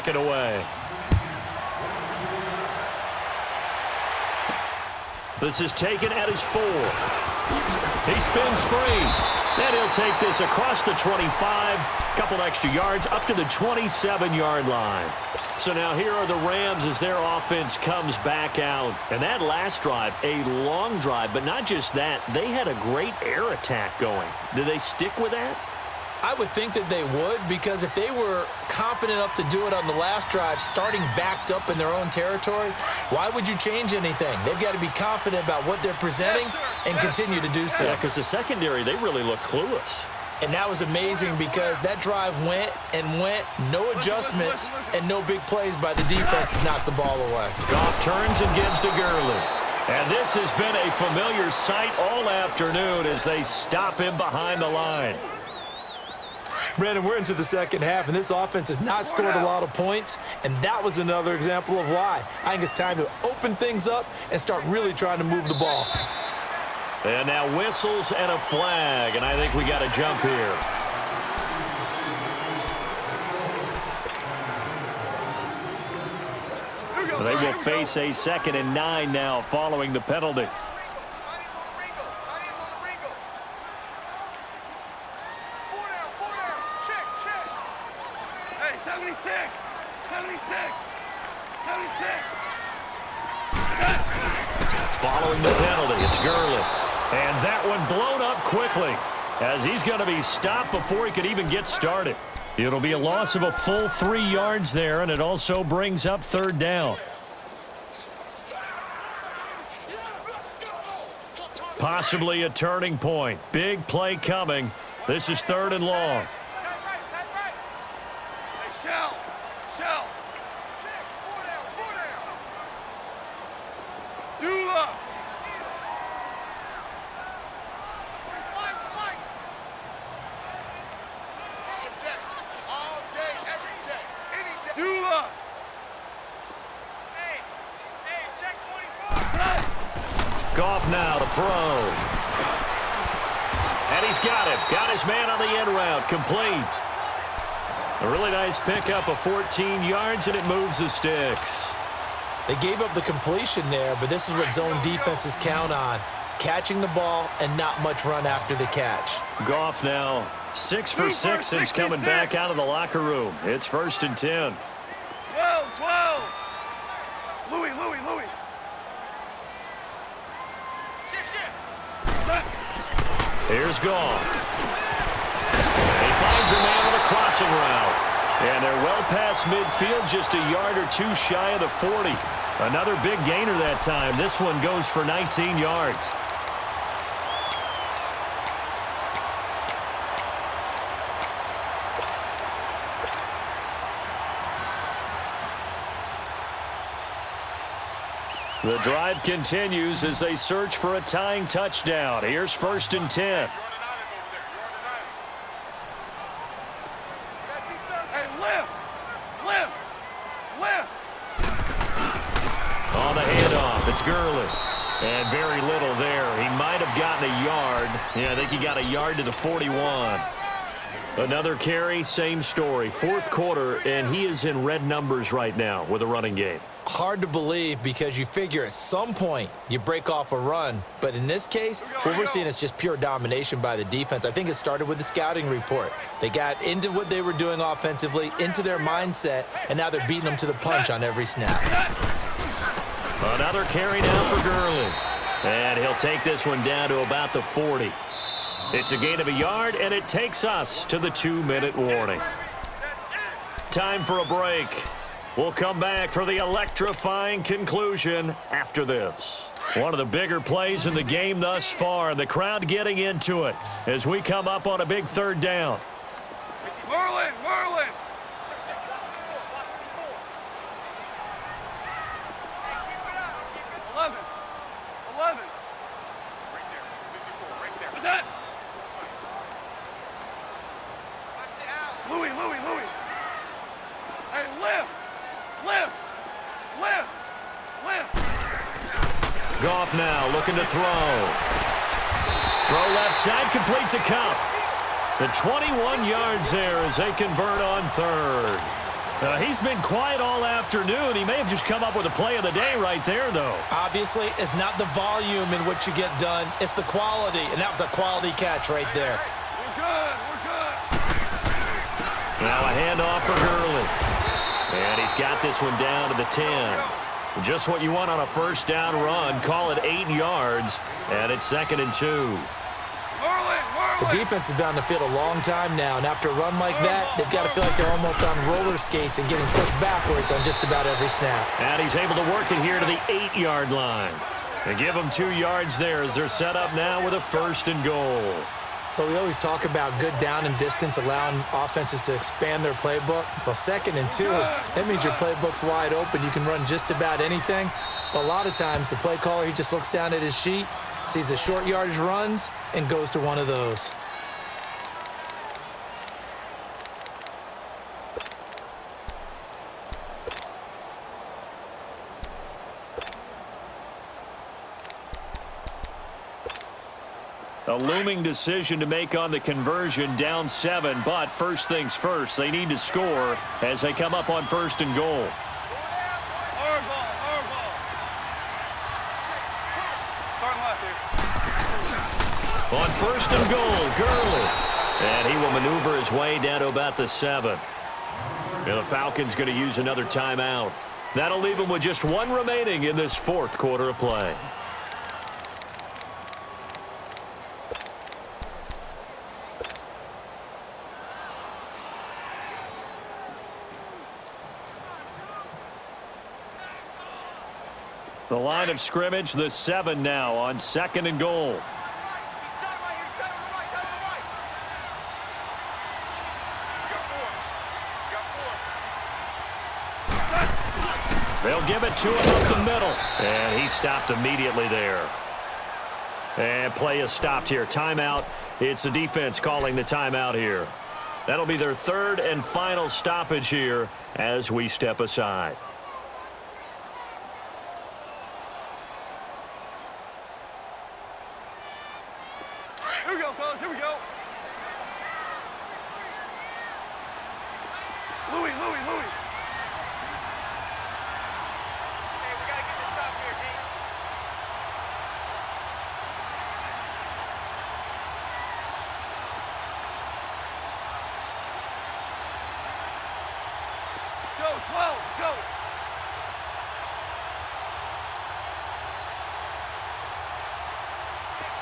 it away. This is taken at his 4. He spins free. And he'll take this across the 25, couple extra yards, up to the 27-yard line. So now here are the Rams as their offense comes back out. And that last drive, a long drive, but not just that. They had a great air attack going. Do they stick with that? I would think that they would, because if they were confident enough to do it on the last drive, starting backed up in their own territory, why would you change anything? They've got to be confident about what they're presenting and continue to do so. Yeah, because the secondary, they really look clueless. And that was amazing because that drive went and went, no adjustments, and no big plays by the defense to knock the ball away. Goff turns and gives to Gurley. And this has been a familiar sight all afternoon as they stop him behind the line. Brandon, we're into the second half, and this offense has not scored a lot of points, and that was another example of why. I think it's time to open things up and start really trying to move the ball. And now whistles and a flag, and I think we got to jump here. They will face a 2nd and 9 now following the penalty. Following the penalty, it's Gurley. And that one blown up quickly as he's going to be stopped before he could even get started. It'll be a loss of a full 3 yards there, and it also brings up 3rd down. Possibly a turning point. Big play coming. This is 3rd and long. Goff now to throw. And he's got it. Got his man on the end route. Complete. A really nice pickup of 14 yards, and it moves the sticks. They gave up the completion there, but this is what zone defenses count on. Catching the ball and not much run after the catch. Goff now 6 for 6 since coming back out of the locker room. It's 1st and 10. 12. Louis. Here's Goff. He finds a man with a crossing route. And they're well past midfield, just a yard or 2 shy of the 40. Another big gainer that time. This one goes for 19 yards. The drive continues as they search for a tying touchdown. Here's 1st and 10. Hey, lift! On the handoff, it's Gurley. And very little there. He might have gotten a yard. Yeah, I think he got a yard to the 41. Another carry, same story. 4th quarter, and he is in red numbers right now with a running game. Hard to believe because you figure at some point you break off a run. But in this case, what we're seeing is just pure domination by the defense. I think it started with the scouting report. They got into what they were doing offensively, into their mindset, and now they're beating them to the punch on every snap. Another carry now for Gurley. And he'll take this one down to about the 40. It's a gain of a yard, and it takes us to the 2-minute warning. Time for a break. We'll come back for the electrifying conclusion after this. One of the bigger plays in the game thus far, and the crowd getting into it as we come up on a big 3rd down. Merlin! 11. What's that? Louis. Hey, lift! Goff now looking to throw. Throw left side, complete to Cup. The 21 yards there as they convert on 3rd. He's been quiet all afternoon. He may have just come up with a play of the day right there, though. Obviously, it's not the volume in which you get done. It's the quality, and that was a quality catch right there. We're good. We're good. Now a handoff for Gurley. And he's got this one down to the 10. Just what you want on a first down run. Call it 8 yards, and it's 2nd and 2. The defense has been on the field a long time now, and after a run like that, they've got to feel like they're almost on roller skates and getting pushed backwards on just about every snap. And he's able to work it here to the 8-yard line. And give them 2 yards there as they're set up now with a 1st and goal. But we always talk about good down and distance, allowing offenses to expand their playbook. Well, 2nd and 2, that means your playbook's wide open. You can run just about anything. But a lot of times, the play caller, he just looks down at his sheet, sees the short yardage runs, and goes to one of those. A looming decision to make on the conversion, down 7, but first things first, they need to score as they come up on 1st and goal. Our ball. Starting left here. On 1st and goal, Gurley. And he will maneuver his way down to about the 7. And the Falcons going to use another timeout. That'll leave them with just 1 remaining in this 4th quarter of play. The line of scrimmage, the 7 now on 2nd and goal. They'll give it to him up the middle. And he stopped immediately there. And play is stopped here. Timeout. It's the defense calling the timeout here. That'll be their 3rd and final stoppage here as we step aside. Here we go, fellas. Here we go. Louis. Hey, we got to get this stop here, Pete. Let's go, 12. Let's go.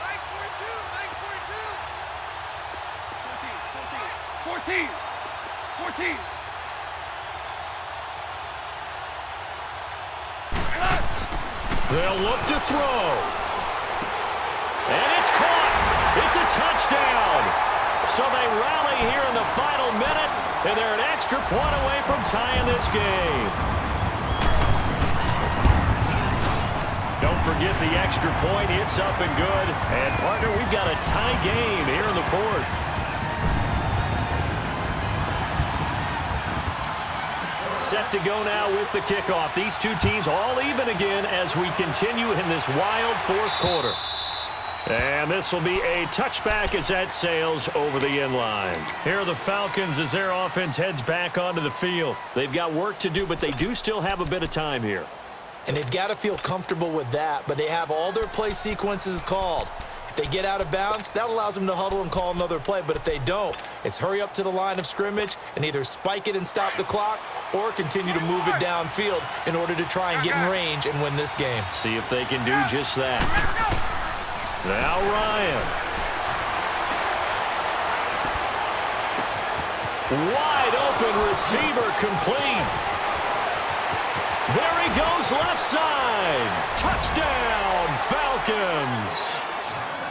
Nice 42. 14. They'll look to throw. And it's caught. It's a touchdown. So they rally here in the final minute, and they're an extra point away from tying this game. Don't forget the extra point. It's up and good. And, partner, we've got a tie game here in the 4th. Set to go now with the kickoff. These two teams all even again as we continue in this wild 4th quarter. And this will be a touchback as that sails over the end line. Here are the Falcons as their offense heads back onto the field. They've got work to do, but they do still have a bit of time here. And they've got to feel comfortable with that, but they have all their play sequences called. If they get out of bounds, that allows them to huddle and call another play. But if they don't, it's hurry up to the line of scrimmage and either spike it and stop the clock or continue to move it downfield in order to try and get in range and win this game. See if they can do just that. Now Ryan. Wide open receiver complete. There he goes left side. Touchdown Falcons.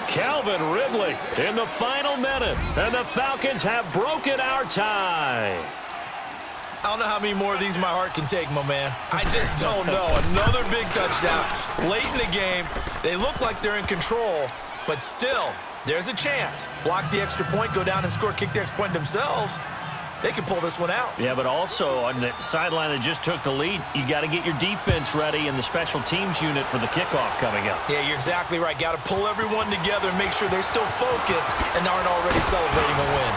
Calvin Ridley in the final minute. And the Falcons have broken our tie. I don't know how many more of these my heart can take, my man. I just don't know. Another big touchdown late in the game. They look like they're in control, but still, there's a chance. Block the extra point, go down and score, kick the extra point themselves. They can pull this one out. Yeah, but also on the sideline that just took the lead, you got to get your defense ready and the special teams unit for the kickoff coming up. Yeah, you're exactly right. Got to pull everyone together and make sure they're still focused and aren't already celebrating a win.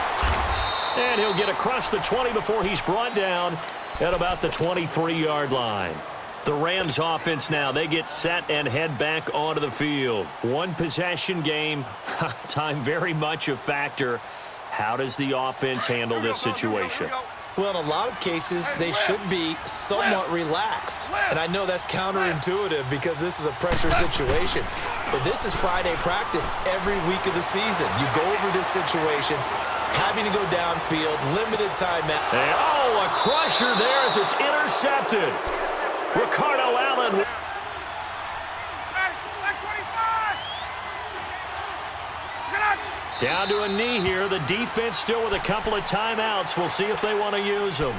And he'll get across the 20 before he's brought down at about the 23-yard line. The Rams offense now, they get set and head back onto the field. One possession game, time very much a factor. How does the offense handle this situation? Well, in a lot of cases, they should be somewhat relaxed. And I know that's counterintuitive because this is a pressure situation. But this is Friday practice every week of the season. You go over this situation, having to go downfield, limited time. And, oh, a crusher there as it's intercepted. Ricardo Allen. Down to a knee here. The defense still with a couple of timeouts. We'll see if they want to use them.